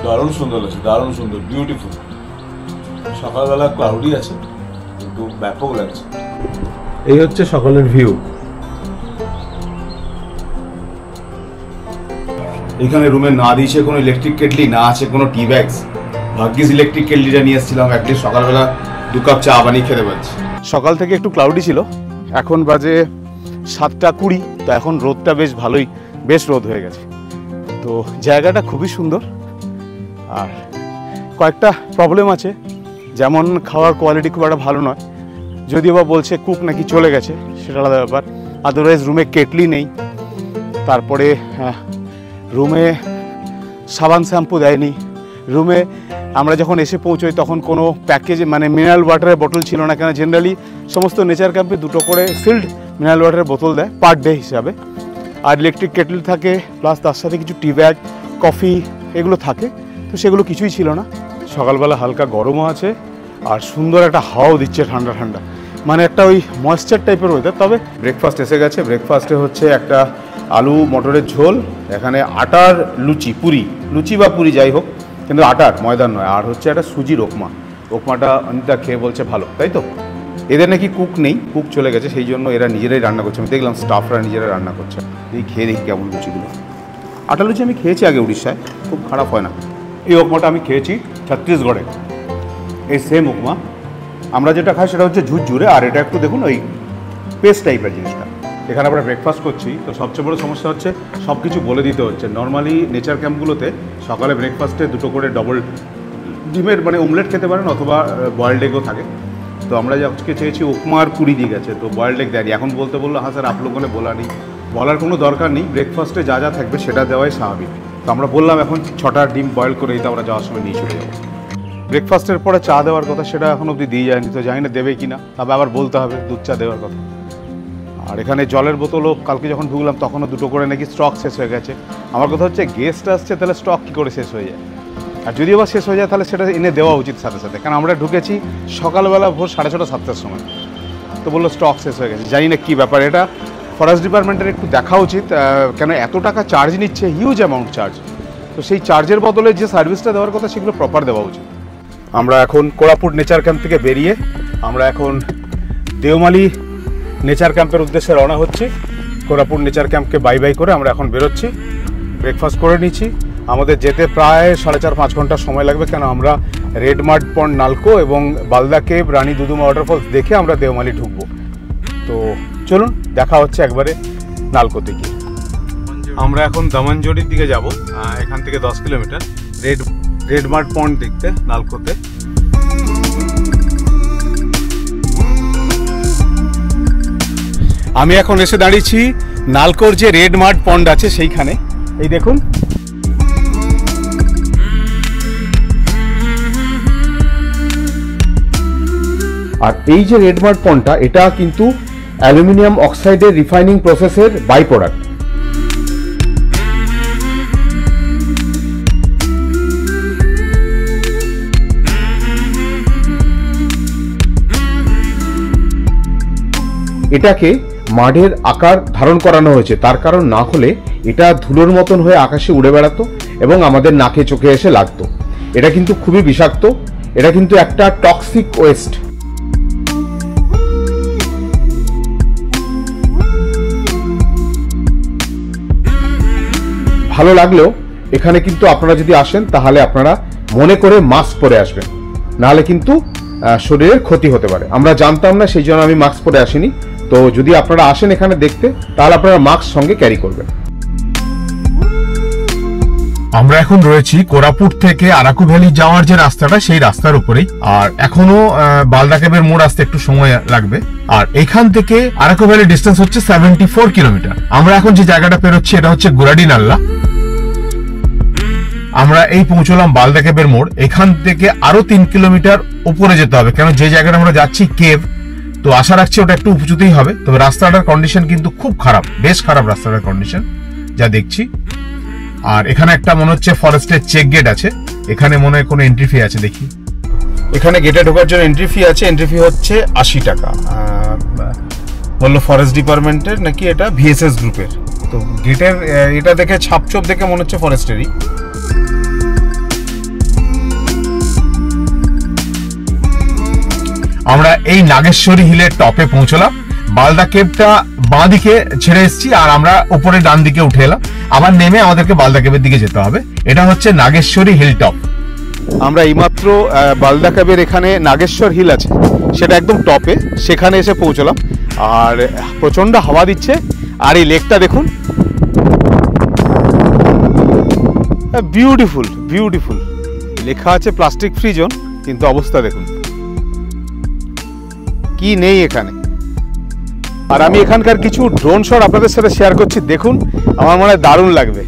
দারুণ সুন্দর লাগছে, দারুণ সুন্দর, বিউটিফুল। সকালবেলা ক্লাউডি আছে কিন্তু ব্যাপক লাগছে। এই হচ্ছে সকালের ভিউ। এখানে রুমে না দিয়েছে কোনো ইলেকট্রিক কেটলি, না আছে কোনো টি ব্যাগস। ভাগ্যিস ইলেকট্রিক কেটলিটা নিয়ে এসেছিলাম, অ্যাটলিস্ট সকালবেলা 2 কাপ চা বানিয়ে খেতে পারছি। সকাল থেকে একটু ক্লাউডি ছিল, এখন বাজে 7:20। তো এখন রোদটা বেশ রোদ হয়ে গেছে। তো জায়গাটা খুবই সুন্দর। আর কয়েকটা প্রবলেম আছে, যেমন খাওয়ার কোয়ালিটি খুব একটা ভালো নয়, যদিও বা বলছে কুক নাকি চলে গেছে, সেটা আলাদা ব্যাপার। আদারওয়াইজ রুমে কেটলি নেই, তারপরে রুমে সাবান শ্যাম্পু দেয়নি। রুমে আমরা যখন এসে পৌঁছোই তখন কোনো প্যাকেজ মানে মিনারেল ওয়াটারের বোতল ছিল না, কেন জেনারেলি সমস্ত নেচার ক্যাম্পে 2টো করে সিল্ড মিনারেল ওয়াটারের বোতল দেয় পার ডে হিসাবে। আর ইলেকট্রিক কেটল থাকে, প্লাস তার সাথে কিছু টি ব্যাগ, কফি এগুলো থাকে। তো সেগুলো কিছুই ছিল না। সকালবেলা হালকা গরমও আছে আর সুন্দর একটা হাওয়াও দিচ্ছে, ঠান্ডা ঠান্ডা, মানে একটা ওই ময়েশ্চার টাইপের ওয়েদার। তবে ব্রেকফাস্ট এসে গেছে। ব্রেকফাস্টে হচ্ছে একটা আলু মটরের ঝোল, এখানে আটার লুচি বা পুরি যাই হোক, কিন্তু আটার, ময়দার নয়। আর হচ্ছে একটা সুজির উপমাটা অনিতা খেয়ে বলছে ভালো, তাই তো। এদের নাকি কুক নেই, কুক চলে গেছে, সেই জন্য এরা নিজেরাই রান্না করছে। আমি দেখলাম স্টাফরা নিজেরা রান্না করছে। খেয়ে দেখি কেমন লুচিগুলো। আটা লুচি আমি খেয়েছি আগে উড়িষ্যায়, খুব খারাপ হয় না। এই উপমাটা আমি খেয়েছি ছত্তিশগড়ে, এই সেম উপমা। আমরা যেটা খাই সেটা হচ্ছে ঝুরঝুরে, আর এটা একটু দেখুন ওই পেস্ট টাইপের জিনিসটা। এখানে আমরা ব্রেকফাস্ট করছি, তো সবচেয়ে বড় সমস্যা হচ্ছে সব কিছু বলে দিতে হচ্ছে। নর্মালি নেচার ক্যাম্পগুলোতে সকালে ব্রেকফাস্টে 2টো করে ডবল ডিমের মানে অমলেট খেতে পারেন, অথবা বয়েলড এগও থাকে। তো আমরা আজকে চেয়েছি উপমা আর পুরি দিয়ে গেছে, তো বয়েলড এগ দেয়নি। এখন বলতে বললো হ্যাঁ স্যার, আপলোগনে বলা নেই, বলার কোনো দরকার নেই, ব্রেকফাস্টে যা যা থাকবে সেটা দেওয়াই স্বাভাবিক। তো আমরা বললাম এখন 6টা ডিম বয়েল করে দিতে, আমরা যাওয়ার সময় নিয়ে চলে যাবো। ব্রেকফাস্টের পরে চা দেওয়ার কথা, সেটা এখন অবধি দিয়ে যায়নি, তো জানি না দেবে কি না, তবে আবার বলতে হবে দুধ চা দেওয়ার কথা। আর এখানে জলের বোতলও কালকে যখন ঢুকলাম তখনও 2টো করে নাকি স্টক শেষ হয়ে গেছে। আমার কথা হচ্ছে গেস্ট আসছে, তাহলে স্টক কী করে শেষ হয়ে যায়? আর যদিও বা শেষ হয়ে যায় তাহলে সেটা এনে দেওয়া উচিত সাথে সাথে, কারণ আমরা ঢুকেছি সকালবেলা ভোর 6:30 7টার সময়, তো বললো স্টক শেষ হয়ে গেছে। জানি না কী ব্যাপার, এটা ফরেস্ট ডিপার্টমেন্টের একটু দেখা উচিত, কেন এত টাকা চার্জ নিচ্ছে, হিউজ অ্যামাউন্ট চার্জ। তো সেই চার্জের বদলে যে সার্ভিসটা দেওয়ার কথা সেগুলো প্রপার দেওয়া উচিত। আমরা এখন কোরাপুট নেচার ক্যাম্প থেকে বেরিয়ে আমরা এখন দেওমালি নেচার ক্যাম্পের উদ্দেশ্যে রওনা হচ্ছি। কোরাপুট নেচার ক্যাম্পকে বাই বাই করে আমরা এখন বেরোচ্ছি। ব্রেকফাস্ট করে নিচ্ছি। আমাদের যেতে প্রায় 4.5-5 ঘন্টা সময় লাগবে, কেন আমরা রেড মাড পন্ড, নালকো এবং বালদা কেভ, রানী দুদুমা ওয়াটারফলস দেখে আমরা দেওমালি ঢুকবো। তো চলুন দেখা হচ্ছে একবারে নালকোতে গিয়ে। আমরা এখন দামানজোড়ির দিকে যাব, এখান থেকে 10 কিলোমিটার রেড মাড পন্ড দেখতে নালকোতে। আমি এখন এসে দাঁড়িয়েছি নালকোর যে রেড মাড পন্ড আছে সেইখানে। এই দেখুন, আর এই যে রেড মাড পন্ডটা, এটা কিন্তু অ্যালুমিনিয়াম অক্সাইডের রিফাইনিং প্রসেসের বাই প্রোডাক্ট। এটাকে মাডের আকার ধারণ করানো হয়েছে, তার কারণ না হলে এটা ধুলোর মতন হয়ে আকাশে উড়ে বেড়াতো এবং আমাদের নাকে চোখে এসে লাগতো। এটা কিন্তু খুবই বিষাক্ত, এটা কিন্তু একটা টক্সিক ওয়েস্ট। ভালো লাগলেও এখানে কিন্তু আপনারা যদি আসেন তাহলে আপনারা মনে করে মাস্ক পরে আসবেন, নাহলে কিন্তু শরীরের ক্ষতি হতে পারে। আমরা জানতাম না, সেই জন্য আমি মাস্ক পরে আসিনি। তো যদি আপনারা আসেন এখানে দেখতে, তাহলে আপনারা মাস্ক সঙ্গে ক্যারি করবেন। আমরা এখন রয়েছি কোরাপুট থেকে আরাকু ভ্যালি যাওয়ার যে রাস্তাটা, সেই রাস্তার উপরেই। আর এখনো বালদা কেভের মোড় আসতে একটু সময় লাগবে। আর এখান থেকে আরাকু ভ্যালি ডিস্টেন্স হচ্ছে 74 কিলোমিটার। আমরা এখন যে জায়গাটা পেরোচ্ছি এটা হচ্ছে গুরাডি নাল্লা। আমরা এই পৌঁছলাম বালদা কেভের মোড়। এখান থেকে আরো 3 কিলোমিটার উপরে যেতে হবে, কেন যে জায়গাটা আমরা যাচ্ছি কেভ, তো আশা রাখছি ওটা একটু উঁচুতেই হবে। তবে রাস্তাটার কন্ডিশন কিন্তু খুব খারাপ, বেশ খারাপ রাস্তাটার কন্ডিশন যা দেখছি। আর এখানে একটা মনে হচ্ছে ফরেস্টের চেক গেট আছে, এখানে মনে হয় কোনো এন্ট্রি ফি আছে। দেখি, এখানে গেটে ঢোকার জন্য এন্ট্রি ফি আছে, এন্ট্রি ফি হচ্ছে 80 টাকা। বললো ফরেস্ট ডিপার্টমেন্টের নাকি, এটা ভিএসএস গ্রুপের। তো গেটের এটা দেখে ছাপচোপ দেখে মনে হচ্ছে ফরেস্টেরই। আমরা এই নাগেশ্বরী হিলের টপে পৌঁছলাম। বালদা কেভটা বাঁ দিকে ছেড়ে এসেছি আর আমরা উপরে ডান দিকে উঠে এলাম। আবার নেমে আমাদেরকে বালদা কেভের দিকে যেতে হবে। এটা হচ্ছে নাগেশ্বরী হিল টপ। আমরা এইমাত্র বালদা কেভের এখানে নাগেশ্বর হিল আছে, সেটা একদম টপে, সেখানে এসে পৌঁছলাম। আর প্রচন্ড হাওয়া দিচ্ছে। আর এই লেকটা দেখুন, বিউটিফুল বিউটিফুল। লেখা আছে প্লাস্টিক ফ্রি জোন, কিন্তু অবস্থা দেখুন কি নেই এখানে। আর আমি এখানকার কিছু ড্রোন শট আপনাদের সাথে শেয়ার করছি, দেখুন, আমার মনে হয় দারুণ লাগবে।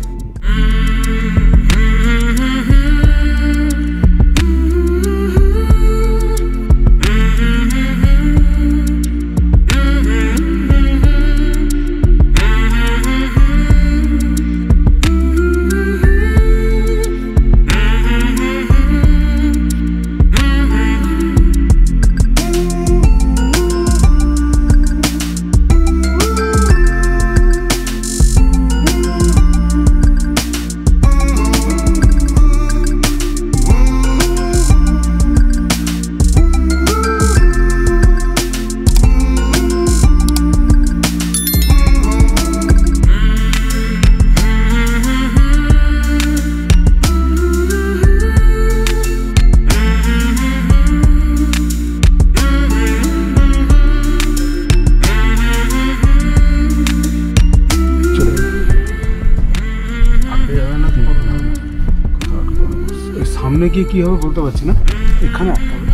সামনে গিয়ে কি হবে বলতে পারছি না, এখানে আটকাবে।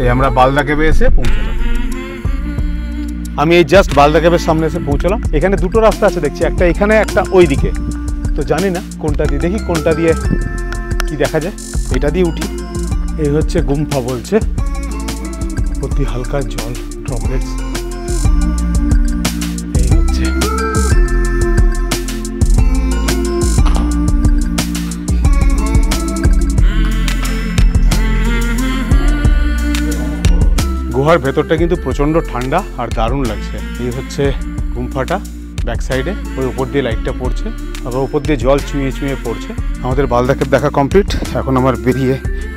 এই আমরা বালদা কেভে এসে পৌঁছলাম। আমি এই জাস্ট বালদা কেভের সামনে এসে পৌঁছলাম। এখানে দুটো রাস্তা আছে দেখছি, একটা এখানে একটা ওই দিকে। তো জানি না কোনটা দিয়ে, দেখি কোনটা দিয়ে কি দেখা যায়। এটা দিয়ে উঠি। এই হচ্ছে গুম্ফা বলছে, প্রতি হালকা জল ড্রপলেটস। এই হচ্ছে গুহার ভেতরটা কিন্তু প্রচন্ড ঠান্ডা আর দারুণ লাগছে। এই হচ্ছে গুম্ফাটা, ব্যাক সাইডে ওই উপর দিয়ে লাইটটা পড়ছে, আবার উপর দিয়ে জল চুঁয়ে চুঁয়ে পড়ছে। আমাদের বালদা কেভ দেখা কমপ্লিট। এখন আমার বেরিয়ে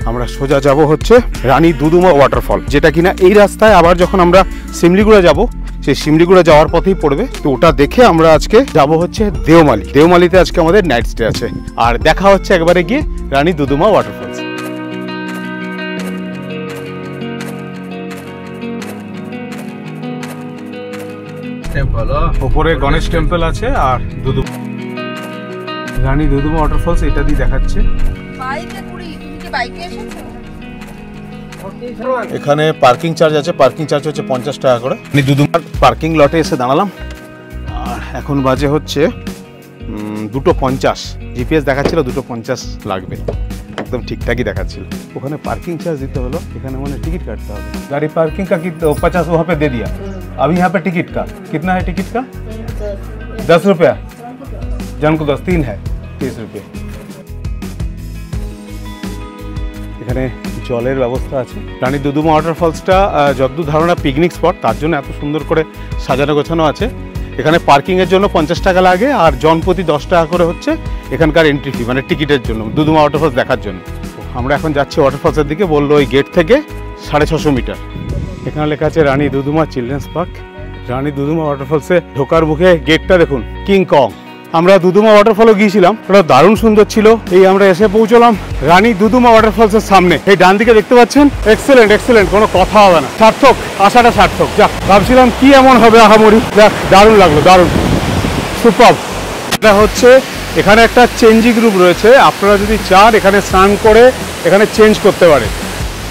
আমরা সোজা যাব হচ্ছে রানী দুদুমা ওয়াটারফল, যেটা কিনা এই রাস্তায় আবার যখন আমরা শিমলিগুড়া যাব, সেই শিমলিগুড়া যাওয়ার পথেই পড়বে। তো ওটা দেখে আমরা আজকে যাব হচ্ছে দেওমালি। দেওমালিতে আজকে আমাদের নাইট স্টে আছে। আর দেখা হচ্ছে একবারে গিয়ে রানী দুদুমা ওয়াটারফলস। উপরে গণেশ টেম্পল আছে আর রানী দুদুমা ওয়াটারফলস এটা দিয়ে দেখাচ্ছে। এখানে পার্কিং চার্জ আছে, পার্কিং চার্জ হচ্ছে 50 টাকা করে। আমি দুদুমার পার্কিং লটে এসে দাঁড়ালাম। আর এখন বাজে হচ্ছে 2:50। জিপিএস দেখাচ্ছিল 2:50 লাগবে, একদম ঠিকঠাকই দেখাচ্ছিল। ওখানে পার্কিং চার্জ দিতে হলো, এখানে মানে टिकट काटता হবে। गाड़ी पार्किंग का 50 वहाँ पे दे दिया। अभी यहाँ पे टिकट का कितना है? टिकट का 10 रुपया, जन को 10, 3 है 30 रुपये। এখানে জলের ব্যবস্থা আছে। রানী দুদুমা ওয়াটারফলসটা যতদূর ধারণা পিকনিক স্পট, তার জন্য এত সুন্দর করে সাজানো গোছানো আছে। এখানে পার্কিংয়ের জন্য 50 টাকা লাগে আর জনপ্রতি 10 টাকা করে হচ্ছে এখানকার এন্ট্রি ফি, মানে টিকিটের জন্য, দুদুমা ওয়াটারফলস দেখার জন্য। আমরা এখন যাচ্ছি ওয়াটারফলসের দিকে। বললো ওই গেট থেকে 650 মিটার। এখানে লেখা আছে রানী দুদুমা চিলড্রেন্স পার্ক। রানী দুদুমা ওয়াটারফলসে ঢোকার মুখে গেটটা দেখুন, কিং কং। আমরা দুদুমা ওয়াটারফলও গিয়েছিলাম, ওটা দারুণ সুন্দর ছিল। এই আমরা এসে পৌঁছলাম রানী দুদুমা ওয়াটারফলসের সামনে। এই ডান দিকে দেখতে পাচ্ছেন, এক্সেলেন্ট এক্সেলেন্ট, কোনো কথা হবে না, সার্থক, আশাটা সার্থক। যাক, ভাবছিলাম কি এমন হবে আহামরি, যাক দারুণ লাগলো, দারুণ সুপার। এটা হচ্ছে এখানে একটা চেঞ্জিং রুম রয়েছে, আপনারা যদি চান এখানে স্নান করে এখানে চেঞ্জ করতে পারে।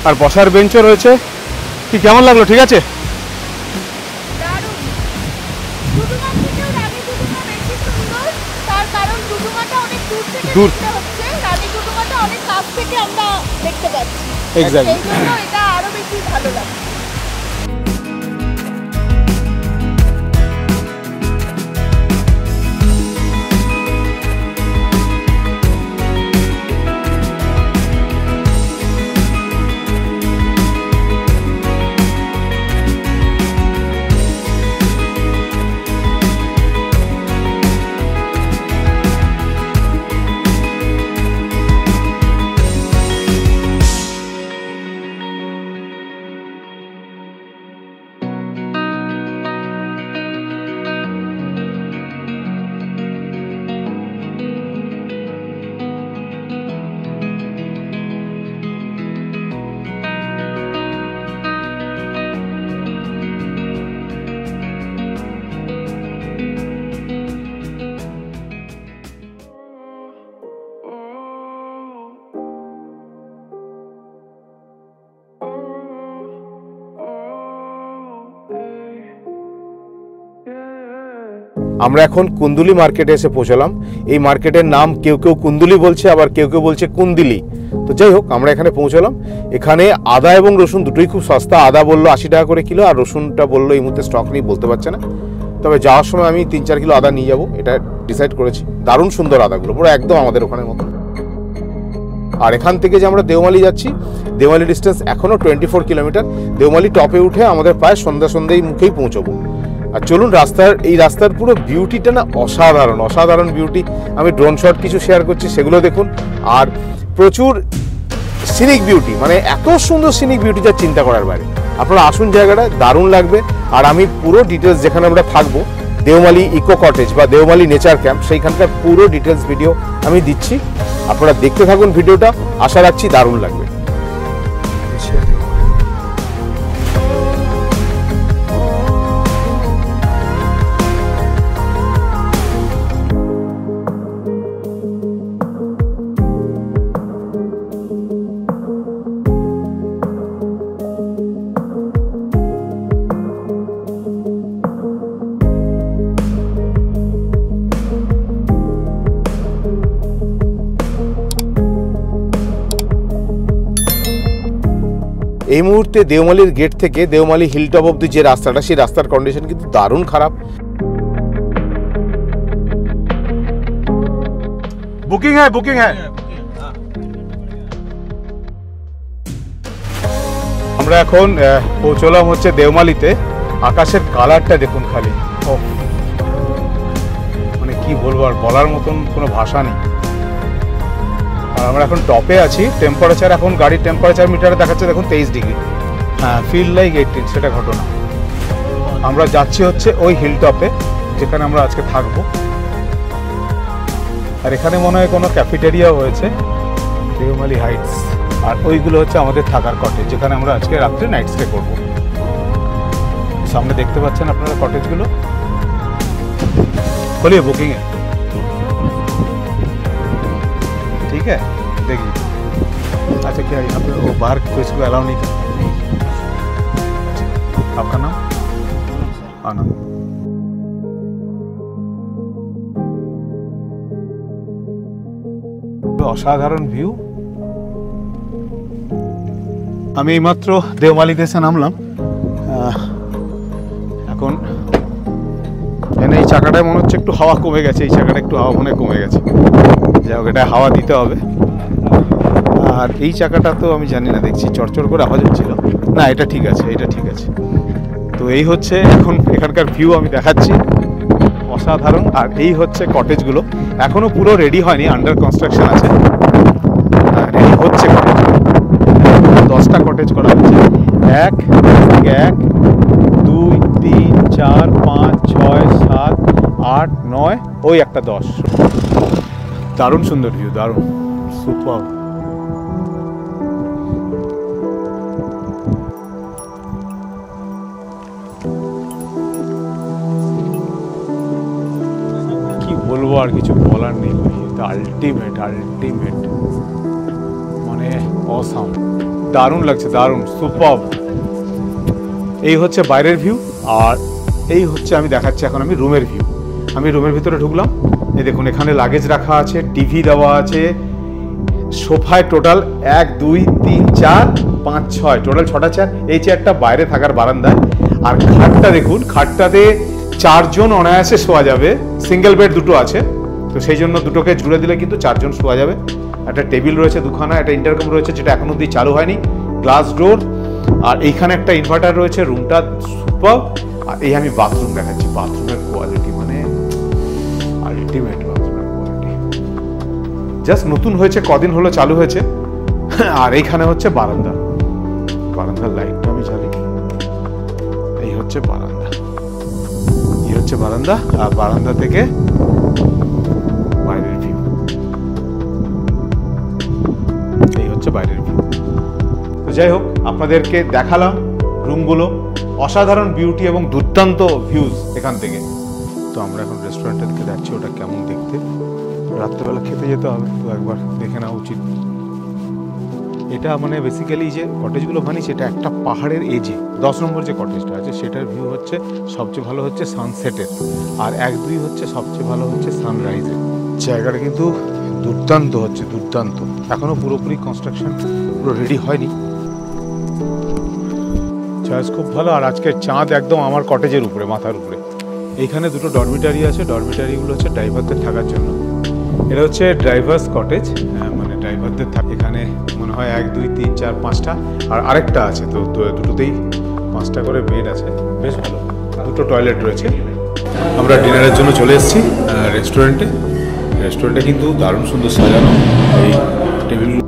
আর বসার বেঞ্চও রয়েছে। কি কেমন লাগলো? ঠিক আছে? দূর এক্স্যাক্টলি, এটা আরো বেশি ভালো লাগে। আমরা এখন কুন্দুলি মার্কেটে এসে পৌঁছলাম। এই মার্কেটের নাম কেউ কেউ কুন্দুলি বলছে, আবার কেউ কেউ বলছে কুন্দিলি। তো যাই হোক, আমরা এখানে পৌঁছলাম। এখানে আদা এবং রসুন দুটোই খুব সস্তা। আদা বললো 80 টাকা করে কিলো, আর রসুনটা বললো এই মুহূর্তে স্টক নেই, বলতে পারছে না। তবে যাওয়ার সময় আমি 3-4 কিলো আদা নিয়ে যাবো, এটা ডিসাইড করেছি। দারুণ সুন্দর আদাগুলো, পুরো একদম আমাদের ওখানের মতো। আর এখান থেকে যে আমরা দেওমালি যাচ্ছি, দেওমালি ডিস্টেন্স এখনও 24 কিলোমিটার। দেওমালি টপে উঠে আমাদের প্রায় সন্ধ্যায় মুখেই পৌঁছবো। আর চলুন, এই রাস্তার পুরো বিউটিটা না অসাধারণ বিউটি। আমি ড্রোন শট কিছু শেয়ার করছি, সেগুলো দেখুন। আর প্রচুর সিনিক বিউটি, মানে এত সুন্দর সিনিক বিউটি যা চিন্তা করার বাইরে। আপনারা আসুন, জায়গাটা দারুণ লাগবে। আর আমি পুরো ডিটেলস, যেখানে আমরা থাকবো, দেওমালি ইকো কটেজ বা দেওমালি নেচার ক্যাম্প, সেইখানকার পুরো ডিটেলস ভিডিও আমি দিচ্ছি। আপনারা দেখতে থাকুন ভিডিওটা, আশা রাখছি দারুণ লাগবে। এই মুহূর্তে দেওমালির গেট থেকে দেওমালি হিলটপ অব্দি যে রাস্তাটা, সেই রাস্তার কন্ডিশন কিন্তু দারুণ খারাপ। বুকিং হ্যাঁ। আমরা এখন পৌঁছলাম হচ্ছে দেওমালিতে। আকাশের কালারটা দেখুন খালি, মানে কি বলবো, আর বলার মতন কোনো ভাষা নেই। আর আমরা এখন টপে আছি। টেম্পারেচার এখন গাড়ির টেম্পারেচার মিটারে দেখাচ্ছে দেখুন 23 ডিগ্রি। হ্যাঁ, ফিল লাইক 18, সেটা ঘটনা। আমরা যাচ্ছি হচ্ছে ওই হিল টপে, যেখানে আমরা আজকে থাকবো। আর এখানে মনে হয় কোনো ক্যাফেটেরিয়া হয়েছে, দেওমালি হাইটস। আর ওইগুলো হচ্ছে আমাদের থাকার কটেজ, যেখানে আমরা আজকে রাত্রে নাইট স্টে করবো। সামনে দেখতে পাচ্ছেন আপনারা কটেজগুলো। खोलिए बुकिंग है, ठीक है, देखिए। अच्छा, क्या यहाँ पे वो बाहर किसी को अलाउ नहीं करते? आपका नाम? आनंद। অসাধারণ ভিউ। আমি এইমাত্র দেওমালিতে এসে নামলাম। এখন এই চাকাটায় মনে হচ্ছে একটু হাওয়া কমে গেছে, এই চাকাটা একটু হাওয়া মনে কমে গেছে। যাই হোক, এটা হাওয়া দিতে হবে। আর এই চাকাটা তো আমি জানি না, দেখছি চড়চড় করে আওয়াজ হচ্ছিল। না, এটা ঠিক আছে, এটা ঠিক আছে। তো এই হচ্ছে এখন এখানকার ভিউ আমি দেখাচ্ছি, অসাধারণ। আর এই হচ্ছে কটেজগুলো, এখনো পুরো রেডি হয়নি, আন্ডার কনস্ট্রাকশন আছে। রেডি হচ্ছে কটেজ, 10টা কটেজ করা হচ্ছে। 1 2 3 4 5 6 7 8 9, ওই একটা 10। দারুণ সুন্দর ভিউ, দারুণ, সুপার। কি বলবো, আর কিছু বলার নেই। আলটিমেট মানে অসাম, দারুণ লাগছে, দারুণ, সুপার। এই হচ্ছে বাইরের ভিউ। আর এই হচ্ছে আমি দেখাচ্ছি এখন আমি রুমের ভিউ। আমি রুমের ভিতরে ঢুকলাম। এই দেখুন, এখানে লাগেজ রাখা আছে, টিভি দেওয়া আছে, সোফায় টোটাল 1 2 3 4 5 6, টোটাল 6টা চেয়ার। এই চেয়ারটা বাইরে থাকার বারান্দায়। আর খাটটা দেখুন, খাটটাতে 4 জন অনায়াসে শোয়া যাবে। সিঙ্গেল বেড 2টো আছে, তো সেই জন্য দুটোকে জুড়ে দিলে কিন্তু 4 জন শোয়া যাবে। একটা টেবিল রয়েছে 2খানা, একটা ইন্টারকম রয়েছে যেটা এখন অবধি চালু হয়নি, গ্লাস ডোর। আর এইখানে একটা ইনভার্টার রয়েছে, রুমটা সুপার। আর এই আমি বাথরুম দেখাচ্ছি, বাথরুমের কোয়ালিটি মানে আলটিমেট, বাথরুমের কোয়ালিটি। জাস্ট নতুন হয়েছে, কদিন হলো চালু হয়েছে। আর এইখানে হচ্ছে বারান্দা, বারান্দার লাইটটা আমি জ্বালি। এই হচ্ছে বারান্দা, এই হচ্ছে বারান্দা। আর বারান্দা থেকে বাইরের ভিউ, এই হচ্ছে বাইরের ভিউ। তো যাই হোক, আপনাদেরকে দেখালাম রুমগুলো, অসাধারণ বিউটি এবং দুর্দান্ত ভিউজ এখান থেকে। তো আমরা এখন রেস্টুরেন্টের দিকে যাচ্ছি, ওটা কেমন দেখতে। রাত্রেবেলা খেতে যেতে হবে, তো একবার দেখে নেওয়া উচিত। এটা মানে বেসিক্যালি যে কটেজগুলো বানিয়েছে এটা একটা পাহাড়ের এজে 10 নম্বর যে কটেজটা আছে সেটার ভিউ হচ্ছে সবচেয়ে ভালো হচ্ছে সানসেটের, আর 1-2 হচ্ছে সবচেয়ে ভালো হচ্ছে সানরাইজের। জায়গাটা কিন্তু দুর্দান্ত হচ্ছে, দুর্দান্ত। এখনও পুরোপুরি কনস্ট্রাকশন পুরো রেডি হয়নি। চয়েস খুব ভালো। আর আজকে চাঁদ একদম আমার কটেজের উপরে, মাথার উপরে। এইখানে দুটো ডরমিটারি আছে, ডরমিটারিগুলো হচ্ছে ড্রাইভারদের থাকার জন্য। এটা হচ্ছে ড্রাইভার্স কটেজ, মানে ড্রাইভারদের থাকে। এখানে মনে হয় 1, 2, 3, 4, 5টা, আর আরেকটা আছে। তো দুটোতেই 5টা করে বেড আছে, বেশ ভালো। দুটো টয়লেট রয়েছে। আমরা ডিনারের জন্য চলে এসেছি রেস্টুরেন্টে। রেস্টুরেন্টে কিন্তু দারুণ সুন্দর সাজানো, এই টেবিলগুলো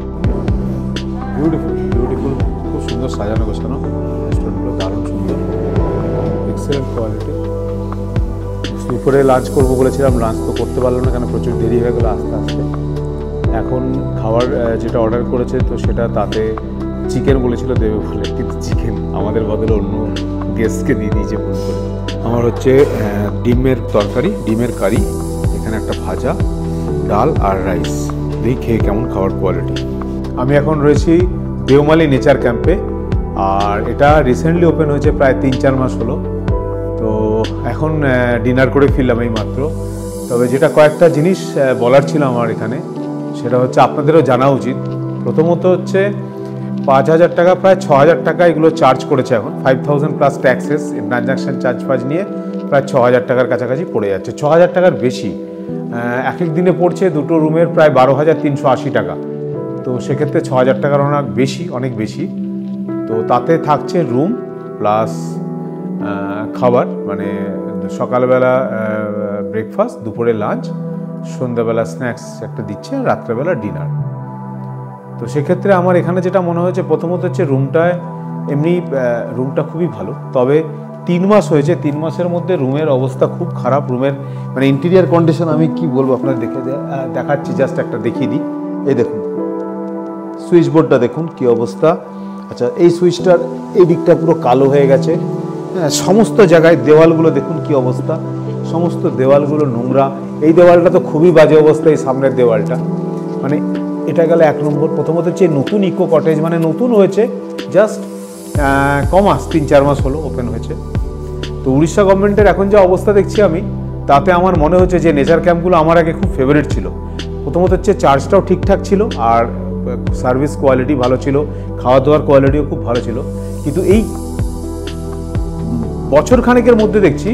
বিউটিফুল বিউটিফুল, খুব সুন্দর সাজানো গোছানো। রেস্টুরেন্টগুলো দারুণ সুন্দর, এক্সেলেন্ট কোয়ালিটি। দুপুরে লাঞ্চ করবো বলেছিলাম, লাঞ্চ তো করতে পারলাম না, কেন প্রচুর দেরি হয়ে গেলো আস্তে আস্তে। এখন খাবার যেটা অর্ডার করেছে তো সেটা তাতে চিকেন বলেছিল দেবে বলে, কিন্তু চিকেন আমাদের বদলে অন্য গেস্টকে দিয়ে দিয়েছে ভুল করে। আমার হচ্ছে ডিমের তরকারি, ডিমের কারি, এখানে একটা ভাজা, ডাল আর রাইস। দেখি খেয়ে কেমন খাওয়ার কোয়ালিটি। আমি এখন রয়েছি দেওমালি নেচার ক্যাম্পে, আর এটা রিসেন্টলি ওপেন হয়েছে, প্রায় 3-4 মাস হলো। তো এখন ডিনার করে ফিরলাম এই মাত্র। তবে যেটা কয়েকটা জিনিস বলার ছিল আমার এখানে, সেটা হচ্ছে আপনাদেরও জানা উচিত। প্রথমত হচ্ছে 5,000 টাকা, প্রায় 6,000 টাকা এগুলো চার্জ করেছে এখন। 5,000 প্লাস ট্যাক্সেস, ট্রানজাকশান চার্জ ফার্জ নিয়ে প্রায় 6,000 টাকার কাছাকাছি পড়ে যাচ্ছে। 6,000 টাকার বেশি এক এক দিনে পড়ছে দুটো রুমের প্রায় 12,380 টাকা। তো সেক্ষেত্রে 6,000 টাকার অনেক বেশি, অনেক বেশি। তো তাতে থাকছে রুম প্লাস খাবার, মানে সকালবেলা ব্রেকফাস্ট, দুপুরে লাঞ্চ, সন্ধ্যাবেলা স্ন্যাক্স একটা দিচ্ছে, আর রাত্রেবেলা ডিনার। তো সেক্ষেত্রে আমার এখানে যেটা মনে হয়েছে, প্রথমত হচ্ছে রুমটায় এমনি রুমটা খুবই ভালো। তবে 3 মাস হয়েছে, 3 মাসের মধ্যে রুমের অবস্থা খুব খারাপ। রুমের মানে ইন্টেরিয়ার কন্ডিশন আমি কি বলবো, আপনার দেখাচ্ছি, জাস্ট একটা দেখিয়ে দিই। এই দেখুন সুইচ বোর্ডটা দেখুন কি অবস্থা। আচ্ছা, এই সুইচটার এই দিকটা পুরো কালো হয়ে গেছে। হ্যাঁ, সমস্ত জায়গায় দেওয়ালগুলো দেখুন কি অবস্থা, সমস্ত দেওয়ালগুলো নোংরা। এই দেওয়ালটা তো খুবই বাজে অবস্থা, এই সামনের দেওয়ালটা। মানে এটা গেল 1 নম্বর। প্রথমত হচ্ছে নতুন ইকো কটেজ, মানে নতুন হয়েছে, জাস্ট কমাস 3-4 মাস হলো ওপেন হয়েছে। তো উড়িষ্যা গভর্নমেন্টের এখন যে অবস্থা দেখছি আমি, তাতে আমার মনে হচ্ছে যে নেচার ক্যাম্পগুলো আমার আগে খুব ফেভারিট ছিল। প্রথমত হচ্ছে চার্জটাও ঠিকঠাক ছিল, আর সার্ভিস কোয়ালিটি ভালো ছিল, খাওয়া দাওয়ার কোয়ালিটিও খুব ভালো ছিল। কিন্তু এই বছর খানেকের মধ্যে দেখছি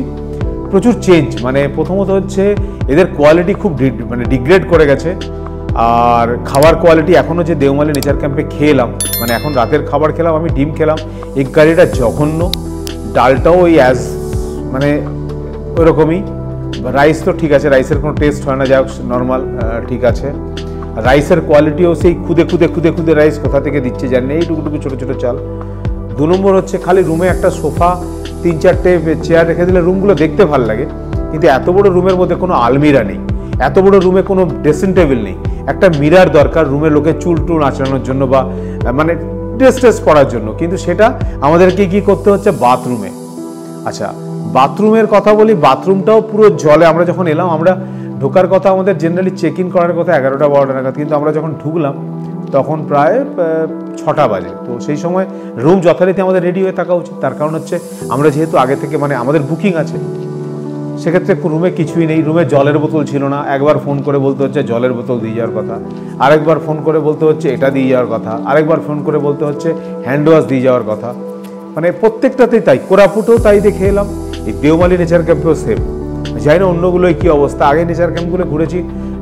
প্রচুর চেঞ্জ। মানে প্রথমত হচ্ছে এদের কোয়ালিটি খুব মানে ডিগ্রেড করে গেছে। আর খাবার কোয়ালিটি এখনও যে দেওমালি নেচার ক্যাম্পে খেলাম, মানে এখন রাতের খাবার খেলাম, আমি ডিম খেলাম, এগ কারিটা জঘন্য, ডালটাও ওই মানে ওইরকমই। রাইস তো ঠিক আছে, রাইসের কোনো টেস্ট হয় না, যাই হোক নর্মাল ঠিক আছে। রাইসের কোয়ালিটিও সেই খুদে খুদে খুদে খুদে রাইস কোথা থেকে দিচ্ছে জানি না, এইটুকুটুকু ছোটো ছোটো চাল। 2 নম্বর হচ্ছে খালি রুমে একটা সোফা, 3-4টে চেয়ার রেখে দিলে রুমগুলো দেখতে ভালো লাগে, কিন্তু এত বড় রুমের মধ্যে কোনো আলমিরা নেই, এত বড় রুমে কোনো ড্রেসিং টেবিল নেই। একটা মিরার দরকার রুমে লোকের চুল টুল আঁচড়ানোর জন্য, বা মানে ড্রেস পরার জন্য, কিন্তু সেটা আমাদেরকে কি করতে হচ্ছে বাথরুমে। আচ্ছা, বাথরুমের কথা বলি, বাথরুমটাও পুরো জলে। আমরা যখন এলাম, আমরা ঢোকার কথা আমাদের জেনারেলি চেক ইন করার কথা 11টা-12টা নাগাদ, কিন্তু আমরা যখন ঢুকলাম তখন প্রায় 6টা বাজে। তো সেই সময় রুম যথারীতি আমাদের রেডি হয়ে থাকা উচিত। তার কারণ হচ্ছে আমরা যেহেতু আগে থেকে মানে আমাদের বুকিং আছে, সেক্ষেত্রে রুমে কিছুই নেই। রুমে জলের বোতল ছিল না, একবার ফোন করে বলতে হচ্ছে জলের বোতল দিয়ে যাওয়ার কথা, আরেকবার ফোন করে বলতে হচ্ছে এটা দিয়ে যাওয়ার কথা, আরেকবার ফোন করে বলতে হচ্ছে হ্যান্ড ওয়াশ দিয়ে যাওয়ার কথা। মানে প্রত্যেকটাতেই তাই। কোরাপুটেও তাই দেখে এলাম, এই দেওমালি নেচার ক্যাম্পেও সেম। জানি না অন্যগুলোই কী অবস্থা। আগে নেচার ক্যাম্পগুলো ঘুরেছি,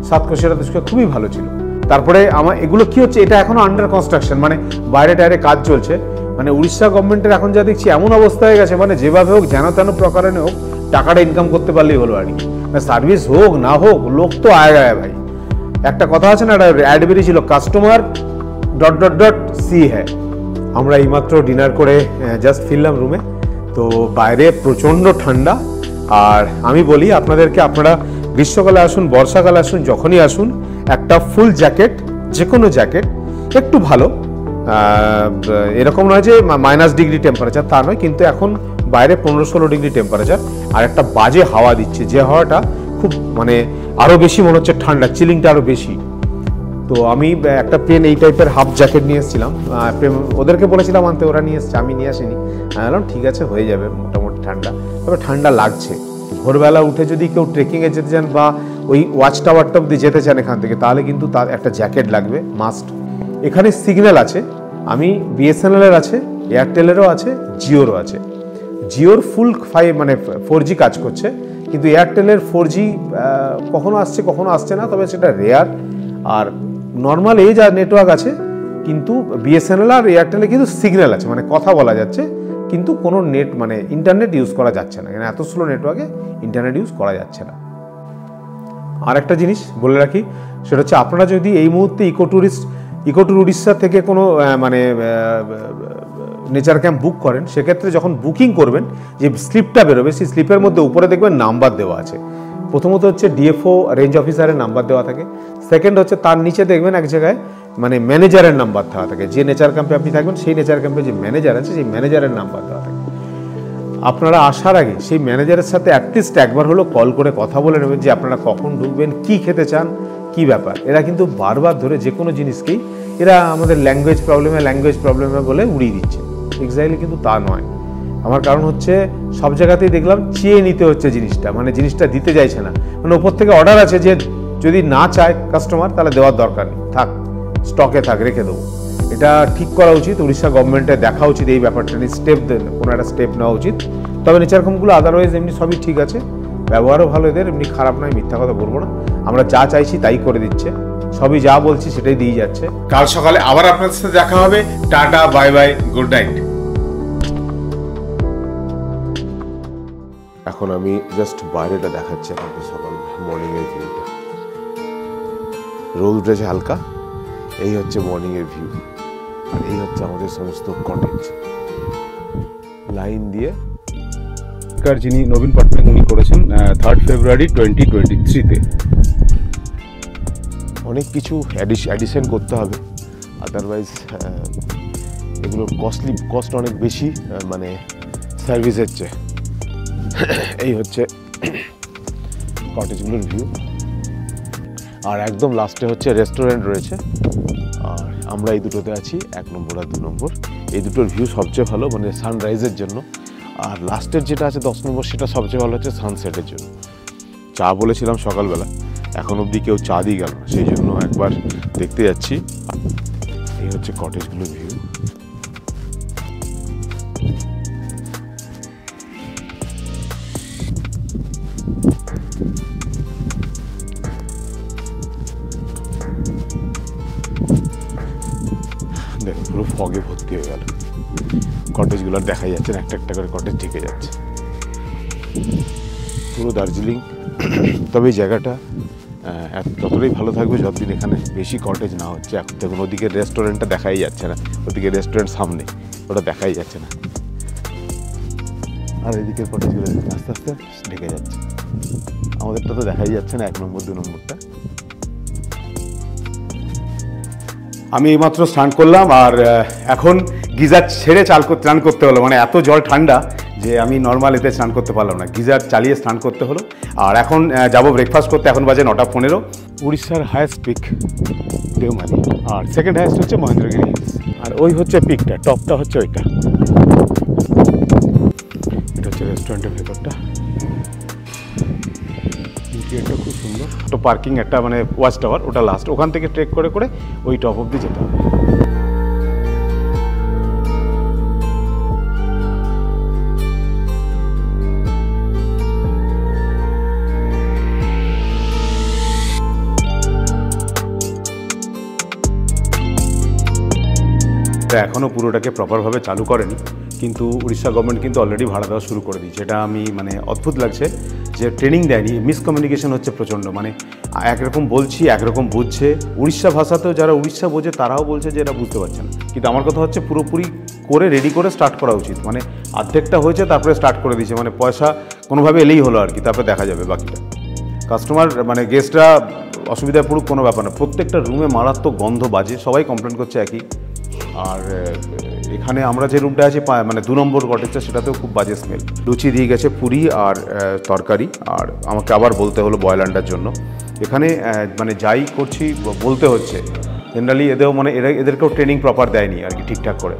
সাতকোশিয়া খুবই ভালো ছিল। তারপরে আমার এগুলো কি হচ্ছে, এটা এখনো আন্ডার কনস্ট্রাকশন, মানে বাইরে টাইরে কাজ চলছে। মানে উড়িষ্যা গভর্নমেন্টের এখন যা দেখছি এমন অবস্থা হয়ে গেছে, মানে যেভাবে হোক যেন তেন প্রকারে হোক টাকাটা ইনকাম করতে পারলেই হলো আর কি। সার্ভিস হোক না হোক, লোক তো আয় ভাই। একটা কথা আছে না, একটা অ্যাড বেরিয়েছিল, কাস্টমার ... সি হ্যাঁ। আমরা এইমাত্র ডিনার করে জাস্ট ফিরলাম রুমে। তো বাইরে প্রচণ্ড ঠান্ডা। আর আমি বলি আপনাদেরকে, আপনারা গ্রীষ্মকালে আসুন, বর্ষাকালে আসুন, যখনই আসুন, একটা ফুল জ্যাকেট, যে কোনো জ্যাকেট একটু ভালো, এরকম নয় যে -ডিগ্রি টেম্পারেচার, তা নয়, কিন্তু এখন বাইরে 15-16 ডিগ্রি টেম্পারেচার, আর একটা বাজে হাওয়া দিচ্ছে, যে হাওয়াটা খুব মানে আরও বেশি মনে হচ্ছে ঠান্ডা, চিলিংটা আরও বেশি। তো আমি একটা পেন এই টাইপের হাফ জ্যাকেট নিয়ে এসেছিলাম, ওদেরকে বলেছিলাম আনতে, ওরা নিয়ে এসছে, আমি নিয়ে আসিনি। আমি বললাম ঠিক আছে হয়ে যাবে মোটামুটি ঠান্ডা, তবে ঠান্ডা লাগছে। ভোরবেলা উঠে যদি কেউ ট্রেকিংয়ে যেতে চান বা ওই ওয়াচ টাওয়ারটা অব্দি যেতে চান এখান থেকে, তাহলে কিন্তু তার একটা জ্যাকেট লাগবে মাস্ট। এখানে সিগন্যাল আছে, আমি বিএসএনএলের আছে, এয়ারটেলেরও আছে, জিওরও আছে। জিওর ফুল 4G কাজ করছে, কিন্তু এয়ারটেলের 4G কখনো আসছে কখনো আসছে না, তবে সেটা রেয়ার। আর নর্মাল এই যা নেটওয়ার্ক আছে, কিন্তু বিএসএনএল আর এয়ারটেলে কিন্তু সিগন্যাল আছে, মানে কথা বলা যাচ্ছে, কিন্তু কোনো নেট ইন্টারনেট ইউজ করা যাচ্ছে না। এত স্লো নেটওয়ার্কে ইন্টারনেট ইউজ করা যাচ্ছে না। আর একটা জিনিস বলে রাখি, সেটা হচ্ছে আপনারা যদি এই মুহূর্তে ইকো ট্যুর উড়িষ্যা থেকে কোনো নেচার ক্যাম্প বুক করেন, সেক্ষেত্রে যখন বুকিং করবেন যে স্লিপটা বেরোবে, সেই স্লিপের মধ্যে উপরে দেখবেন নাম্বার দেওয়া আছে। প্রথমত হচ্ছে ডিএফও রেঞ্জ অফিসারের নাম্বার দেওয়া থাকে, সেকেন্ড হচ্ছে তার নিচে দেখবেন এক জায়গায় ম্যানেজারের নাম্বার দেওয়া থাকে। যে নেচার ক্যাম্পে আপনি থাকবেন সেই নেচার ক্যাম্পে যে ম্যানেজার আছে সেই ম্যানেজারের নাম্বার দেওয়া থাকে। আপনারা আসার আগে সেই ম্যানেজারের সাথে অ্যাটলিস্ট একবার হলো কল করে কথা বলে নেবেন যে আপনারা কখন ঢুকবেন, কি খেতে চান, কি ব্যাপার। এরা কিন্তু বারবার ধরে যে কোনো জিনিসকেই এরা আমাদের ল্যাঙ্গুয়েজ প্রবলেমে বলে উড়িয়ে দিচ্ছে। এক্স্যাক্টলি কিন্তু তা নয়। আমার কারণ হচ্ছে সব জায়গাতেই দেখলাম চেয়ে নিতে হচ্ছে জিনিসটা, জিনিসটা দিতে চাইছে না। ওপর থেকে অর্ডার আছে যে যদি না চায় কাস্টমার তাহলে দেওয়ার দরকার নেই, থাক স্টকে থাক, রেখে দেবো। এটা ঠিক করা উচিত, উড়িষ্যা গভর্নমেন্টের দেখা উচিত এই ব্যাপারটা নিয়ে কোনো একটা স্টেপ নেওয়া উচিত। তবে নেচার ক্যাম্পগুলো আদারওয়াইজ এমনি সবই ঠিক আছে, ব্যবহারও ভালো এদের, এমনি খারাপ নয়, মিথ্যা কথা বলবো না। আমরা যা চাইছি তাই করে দিচ্ছে, সবই যা বলছি সেটাই দিয়ে যাচ্ছে। কাল সকালে আবার আপনাদের সাথে দেখা হবে। Tata, bye bye, good night. এখন আমি জাস্ট বাইরেটা দেখাচ্ছি আপনাদের সকাল মর্নিংয়ের ভিউটা। রোদ উঠেছে হালকা, এই হচ্ছে মর্নিংয়ের ভিউ। আর এই হচ্ছে আমাদের সমস্ত কটেজ লাইন দিয়ে। যিনি নবীন পটনায়ক উনি করেছেন 3 ফেব্রুয়ারি 2023-তে। অনেক কিছু অ্যাডিশন করতে হবে, আদারওয়াইজ এগুলোর কস্ট অনেক বেশি সার্ভিসের চেয়ে। এই হচ্ছে কটেজগুলোর ভিউ। আর একদম লাস্টে হচ্ছে রেস্টুরেন্ট রয়েছে। আর আমরা এই দুটোতে আছি, 1 নম্বর আর 2 নম্বর। এই দুটোর ভিউ সবচেয়ে ভালো সানরাইজের জন্য। আর লাস্টের যেটা আছে 10 নম্বর, সেটা সবচেয়ে ভালো হচ্ছে সানসেটের জন্য। চা বলেছিলাম সকালবেলা, এখন অবধি কেউ চা দিয়ে গেল, সেই জন্য একবার দেখতে যাচ্ছি। এই হচ্ছে কটেজগুলোর ভিউ। দেখো পুরো ফগে ভর্তি হয়ে গেল, কটেজগুলো দেখাই যাচ্ছে না, একটা করে কটেজ ঢেকে যাচ্ছে পুরো দার্জিলিং। তবে এই জায়গাটা ততটাই ভালো থাকবে যতদিন এখানে বেশি কটেজ না হচ্ছে। এখন দেখুন ওদিকে রেস্টুরেন্টটা দেখাই যাচ্ছে না, ওদিকে রেস্টুরেন্ট সামনে, ওটা দেখাই যাচ্ছে না। আর এদিকের কটেজগুলো আস্তে আস্তে ঢেকে যাচ্ছে, আমাদেরটা তো দেখাই যাচ্ছে না, 1 নম্বর 2 নম্বরটা। আমি এইমাত্র স্নান করলাম, আর এখন গিজার ছেড়ে স্নান করতে হলো। এত জল ঠান্ডা যে আমি নর্মাল এতে স্নান করতে পারলাম না, গিজার চালিয়ে স্নান করতে হলো। আর এখন যাব ব্রেকফাস্ট করতে, এখন বাজে 9:15। উড়িষ্যার হায়েস্ট পিক দেওমালি, আর সেকেন্ড হায়েস্ট হচ্ছে মহেন্দ্রগিরি হিলস। আর ওই হচ্ছে পিকটা, টপটা হচ্ছে ওইটা। এটা হচ্ছে রেস্টুরেন্টের ভেতরটা, ইন্টেরিয়রটা খুব সুন্দর। তো পার্কিং একটা ওয়াচ টাওয়ার, ওটা লাস্ট, ওখান থেকে ট্রেক করে করে ওই টপ অব্দি যেতে হবে। এখনও পুরোটাকে প্রপারভাবে চালু করেনি, কিন্তু উড়িষ্যা গভর্নমেন্ট কিন্তু অলরেডি ভাড়া দেওয়া শুরু করে দিয়েছে। এটা আমি অদ্ভুত লাগছে যে ট্রেনিং দেয়নি, মিসকমিউনিকেশন হচ্ছে প্রচণ্ড। একরকম বলছি, একরকম বুঝছে। উড়িষ্যা ভাষাতেও যারা উড়িষ্যা বোঝে তারাও বলছে যে এরা বুঝতে পারছে না। কিন্তু আমার কথা হচ্ছে পুরোপুরি করে রেডি করে স্টার্ট করা উচিত। অর্ধেকটা হয়েছে তারপরে স্টার্ট করে দিয়েছে, পয়সা কোনোভাবে এলেই হলো আর কি, তারপরে দেখা যাবে বাকিটা। কাস্টমার গেস্টরা অসুবিধায় পড়ুক কোনো ব্যাপার না। প্রত্যেকটা রুমে মারাত্মক গন্ধ বাজে, সবাই কমপ্লেন করছে একই। আর এখানে আমরা যে রুমটা আছে মানে 2 নম্বর কটেজটা, সেটাতেও খুব বাজে স্মেল। লুচি দিয়ে গেছে, পুরি আর তরকারি, আর আমাকে আবার বলতে হলো বয়েল আন্ডার জন্য। এখানে মানে যাই করছি বলতে হচ্ছে। জেনারেলি মানে এদেরকেও ট্রেনিং প্রপার দেয়নি আর কি ঠিকঠাক করে।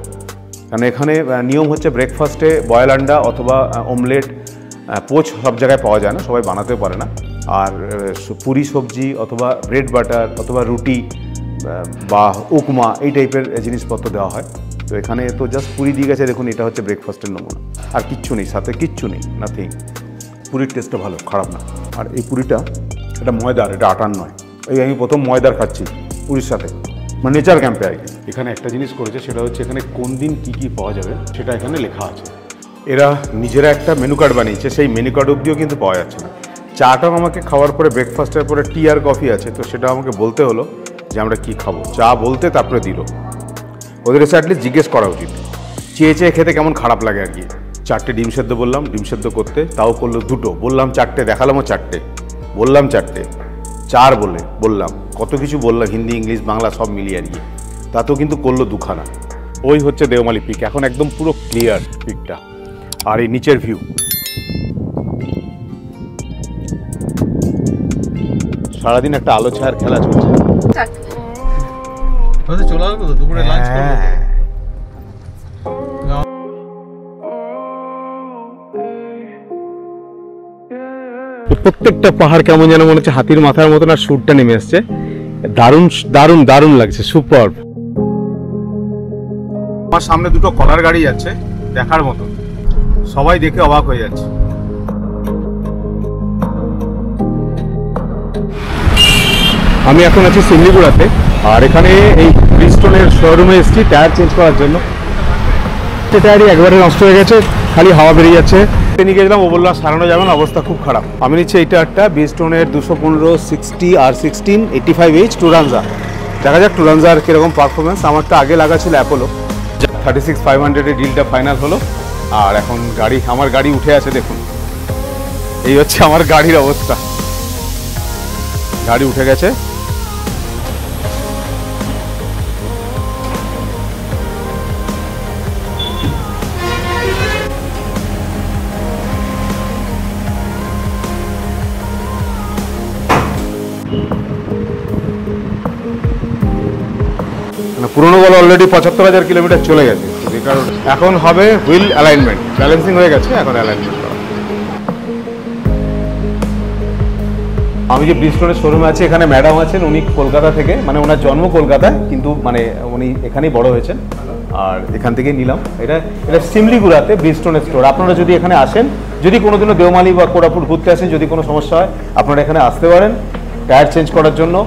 কারণ এখানে নিয়ম হচ্ছে ব্রেকফাস্টে বয়েল আন্ডা অথবা অমলেট, পোচ সব জায়গায় পাওয়া যায় না, সবাই বানাতেও পারে না। আর পুরি সবজি অথবা ব্রেড বাটার অথবা রুটি বা উপমা এই টাইপের জিনিসপত্র দেওয়া হয়। তো এখানে তো জাস্ট পুরি দিয়ে গেছে, দেখুন এটা হচ্ছে ব্রেকফাস্টের নমুনা, আর কিচ্ছু নেই, সাথে কিচ্ছু নেই, নাথিং। পুরির টেস্টটা ভালো, খারাপ না। আর এই পুরিটা এটা ময়দার, এটা আটার নয়। আমি প্রথম ময়দার খাচ্ছি পুরির সাথে, মানে নেচার ক্যাম্পে আর কি। এখানে একটা জিনিস করেছে, সেটা হচ্ছে এখানে কোন দিন কী কী পাওয়া যাবে সেটা এখানে লেখা আছে। এরা নিজেরা একটা মেনু কার্ড বানিয়েছে, সেই মেনু কার্ড অবধিও কিন্তু পাওয়া যাচ্ছে না। চাটাও আমাকে খাওয়ার পরে, ব্রেকফাস্টের পরে টি আর কফি আছে, তো সেটা আমাকে বলতে হলো যে আমরা কী খাবো। চা বলতে তারপরে দিল। ওদের এসে অ্যাটলিস্ট জিজ্ঞেস করা উচিত। চেয়ে চেয়ে খেতে কেমন খারাপ লাগে আর কি। 4টে ডিম সেদ্ধ বললাম, ডিম সেদ্ধ করতে, তাও করলো 2টো। বললাম 4টে, দেখালামও 4টে, বললাম 4টে, 4 বললাম, কত কিছু বললাম, হিন্দি ইংলিশ বাংলা সব মিলিয়ে আর কি, তাতেও কিন্তু করলো 2খানা। ওই হচ্ছে দেওমালি পিক, এখন একদম পুরো ক্লিয়ার পিকটা। আর এই নিচের ভিউ, সারাদিন একটা আলো ছায়ার খেলা চলছে। চলে আসবো তো, দুপুরে লাঞ্চ করবো। প্রত্যেকটা পাহাড় কেমন যেন মনে হচ্ছে হাতির মাথার মতন, আর সুরটা নেমে আসছে। দারুণ দারুণ দারুণ লাগছে, সুপার। আমার সামনে 2টো কলার গাড়ি যাচ্ছে, দেখার মতো, সবাই দেখে অবাক হয়ে যাচ্ছে। আমি এখন আছি সিমলিগুড়াতে, আর এখানে এই ব্রিজস্টোনের শোরুমে এসেছি টায়ার চেঞ্জ করার জন্য। সে টায়ারই একবারে নষ্ট হয়ে গেছে, খালি হাওয়া বেরিয়ে যাচ্ছে। নিয়ে গেছিলাম, ও বললো সারানো যাবে না, অবস্থা খুব খারাপ। আমি নিচ্ছি এই টায়ারটা, ব্রিজস্টোনের 215 60 R16 85H টুরানজা। দেখা যাক টুরানজার কীরকম পারফরমেন্স। আমারটা আগে লাগা ছিল অ্যাপোলো, 36,500 ডিলটা ফাইনাল হলো। আর এখন আমার গাড়ি উঠে আছে, দেখুন এই হচ্ছে আমার গাড়ির অবস্থা। গাড়ি উঠে গেছে। পুরোনো বল অলরেডি 75,000 কিলোমিটার চলে গেছে। এখন হবে হুইল অ্যালাইনমেন্ট, ব্যালেন্সিং হয়ে গেছে, এখন অ্যালাইনমেন্ট করা। আমি যে ব্রিজস্টোনের শোরুমে আছি, এখানে ম্যাডাম আছেন, উনি কলকাতা থেকে, মানে ওনার জন্ম কলকাতায়, কিন্তু মানে উনি এখানেই বড় হয়েছেন। আর এখান থেকেই নিলাম। এটা সিমলিগুড়াতে ব্রিজস্টোনের স্টোর। আপনারা যদি এখানে আসেন, যদি কোনোদিনও দেওমালি বা কোরাপুট ঘুরতে আসেন, যদি কোনো সমস্যা হয় আপনারা এখানে আসতে পারেন টায়ার চেঞ্জ করার জন্য।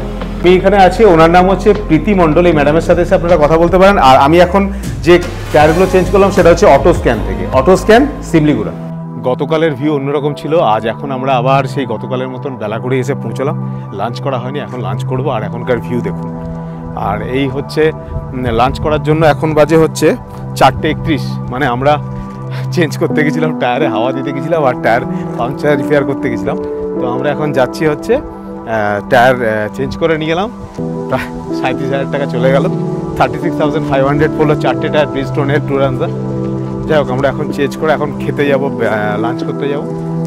আমি এখানে আছি, ওনার নাম হচ্ছে প্রীতি মণ্ডল। এই ম্যাডামের সাথে এসে আপনারা কথা বলতে পারেন। আর আমি এখন যে টায়ারগুলো চেঞ্জ করলাম সেটা হচ্ছে অটো স্ক্যান থেকে, অটো স্ক্যান সিমলিগুড়া। গতকালের ভিউ অন্যরকম ছিল, আজ এখন আমরা আবার সেই গতকালের মতন বেলা করে এসে পৌঁছলাম। লাঞ্চ করা হয়নি, এখন লাঞ্চ করব। আর এখনকার ভিউ দেখুন। আর এই হচ্ছে লাঞ্চ করার জন্য এখন বাজে হচ্ছে 4:31, মানে আমরা চেঞ্জ করতে গেছিলাম, টায়ারে হাওয়া দিতে গেছিলাম, আর টায়ার পাংচার রিপেয়ার করতে গেছিলাম। তো আমরা এখন যাচ্ছি হচ্ছে টায়ার চেঞ্জ করে নিয়ে গেলাম, প্রায় 37,000 টাকা চলে গেল। 36,500 পড়লো 4টে টায়ার ব্রিজস্টোনের টুরানজা। যাই হোক, আমরা এখন চেঞ্জ করে এখন খেতে যাব, লাঞ্চ করতে যাব।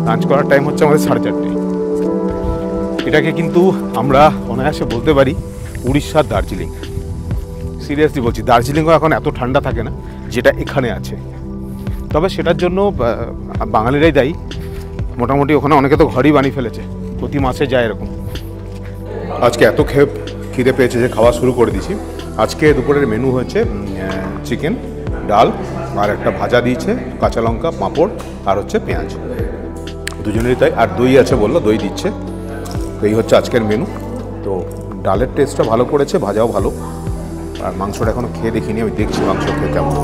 লাঞ্চ করার টাইম হচ্ছে আমাদের 4:30। এটাকে কিন্তু আমরা অনায়াসে বলতে পারি উড়িষ্যার দার্জিলিং। সিরিয়াসলি বলছি, দার্জিলিংও এখন এত ঠান্ডা থাকে না যেটা এখানে আছে। তবে সেটার জন্য বাঙালিরাই দায়ী। মোটামুটি ওখানে অনেকে তো ঘরই বানিয়ে ফেলেছে, প্রতি মাসে যায় এরকম। আজকে এত খিদে পেয়েছে যে খাওয়া শুরু করে দিয়েছি। আজকে দুপুরের মেনু হচ্ছে চিকেন, ডাল, আর একটা ভাজা দিয়েছে, কাঁচা লঙ্কা, পাঁপড়, আর হচ্ছে পেঁয়াজ, দুজনেরই তাই। আর দই আছে বললো, দই দিচ্ছে। তো এই হচ্ছে আজকের মেনু। তো ডালের টেস্টটা ভালো করেছে, ভাজাও ভালো। আর মাংসটা এখনও খেয়ে দেখিনি, আমি দেখছি মাংস খেয়ে কেমন।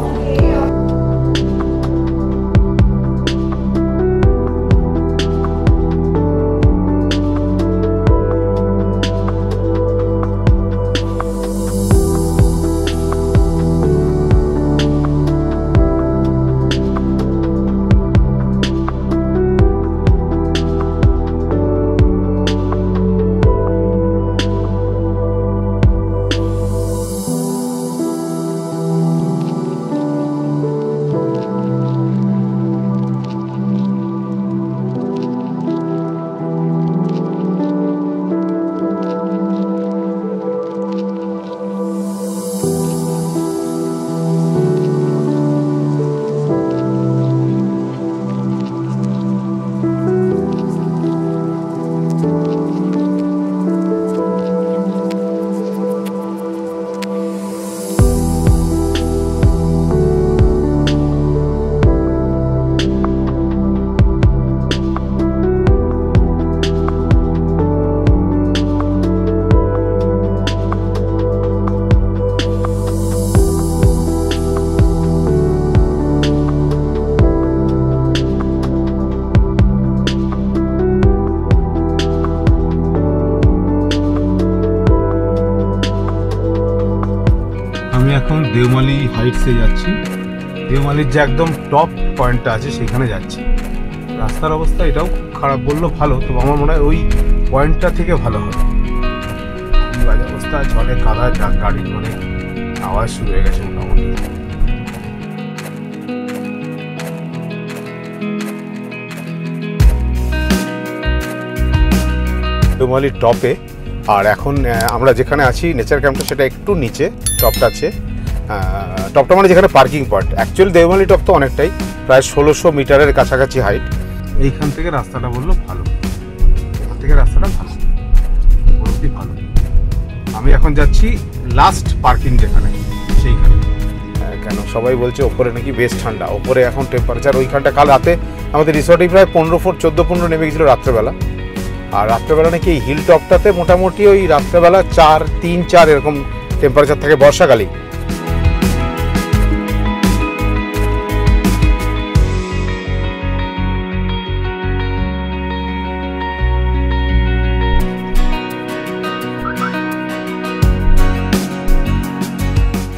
হাইটসে যাচ্ছি, দেওমালির যে একদম টপ পয়েন্টটা আছে সেখানে যাচ্ছি। রাস্তার অবস্থা এটাও খারাপ বললেও ভালো, তবে আমার মনে হয় ওই পয়েন্টটা থেকে ভালো হবে। বাজে অবস্থা, জলে কাদা, গাড়ির মানে আওয়াজ শুরু হয়ে গেছে মোটামুটি। দেওমালির টপে, আর এখন আমরা যেখানে আছি নেচার ক্যাম্পটা সেটা একটু নিচে, টপটা আছে। টপটা মানে যেখানে parking point. Actually Deomali top তো অনেকটাই, প্রায় 1600 মিটারের কাছাকাছি হাইট। এইখান থেকে রাস্তাটা বললো ভালো, এখান থেকে রাস্তাটা ভালো, অবধি ভালো। আমি এখন যাচ্ছি লাস্ট পার্কিং যেখানে, সেইখানে। কেন সবাই বলছে ওপরে নাকি বেশ ঠান্ডা, ওপরে এখন টেম্পারেচার ওইখানটা কাল রাতে আমাদের রিসর্টেই প্রায় 15 ফুট 14-15 নেমে গেছিলো রাত্রেবেলা। আর রাত্রেবেলা নাকি এই হিল টপটাতে মোটামুটি ওই রাত্রেবেলা 3-4 এরকম টেম্পারেচার থাকে বর্ষাকালেই।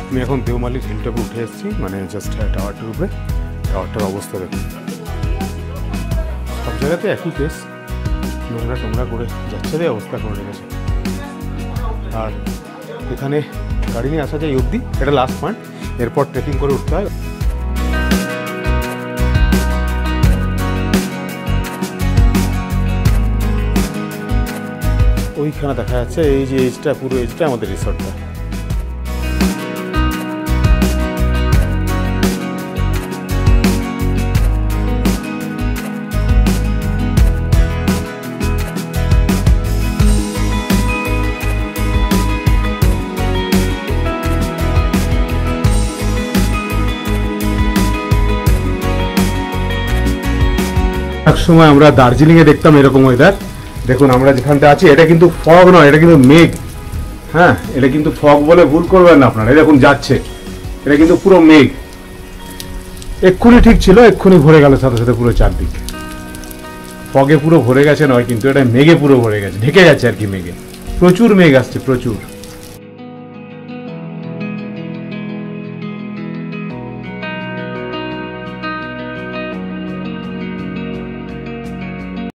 আমি এখন দেওমালির হিলটপে উঠে এসেছি, মানে জাস্ট টাওয়ারটার উপরে। টাওয়ারটার অবস্থা দেখুন, সব জায়গাতে একই কেস, নোংরা টোংরা করে যাচ্ছে, রে অবস্থা করে রেখেছে। আর এখানে গাড়ি নিয়ে আসা যায় অবধি, এটা লাস্ট পয়েন্ট, এরপর ট্রেকিং করে উঠতে হয়। ওইখানে দেখা যাচ্ছে এই যে এজটা, পুরো এজটা আমাদের রিসর্টটা। এক সময় আমরা দার্জিলিংয়ে দেখতাম এরকম ওয়েদার। দেখুন আমরা যেখানটা আছি এটা কিন্তু ফগ নয়, এটা কিন্তু মেঘ। হ্যাঁ, এটা কিন্তু ফগ বলে ভুল করবেন না আপনারা। এই দেখুন যাচ্ছে, এটা কিন্তু পুরো মেঘ। এক্ষুনি ঠিক ছিল, এক্ষুনি ভরে গেল সাথে সাথে পুরো চারদিক। ফগে পুরো ভরে গেছে নয়, কিন্তু এটা মেঘে পুরো ভরে গেছে, ঢেকে যাচ্ছে আর কি মেঘে। প্রচুর মেঘ আসছে, প্রচুর।